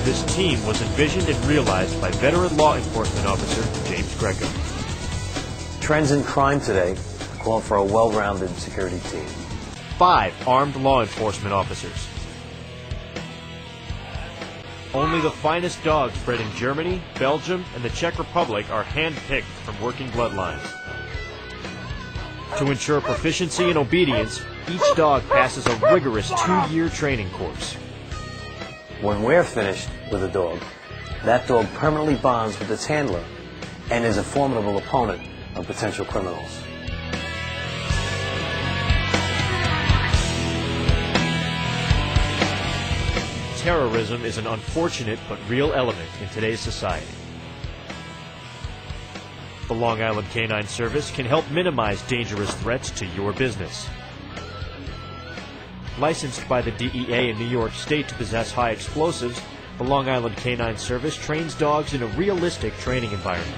This team was envisioned and realized by veteran law enforcement officer James Greco. Trends in crime today call for a well-rounded security team. 5 armed law enforcement officers. Only the finest dogs bred in Germany, Belgium, and the Czech Republic are hand-picked from working bloodlines. To ensure proficiency and obedience, each dog passes a rigorous 2-year training course. When we're finished with a dog, that dog permanently bonds with its handler and is a formidable opponent of potential criminals. Terrorism is an unfortunate but real element in today's society. The Long Island Canine Service can help minimize dangerous threats to your business. Licensed by the DEA in New York State to possess high explosives, the Long Island Canine Service trains dogs in a realistic training environment.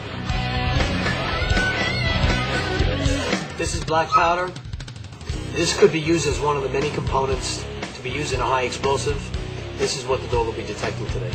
This is black powder. This could be used as one of the many components to be used in a high explosive. This is what the dog will be detecting today.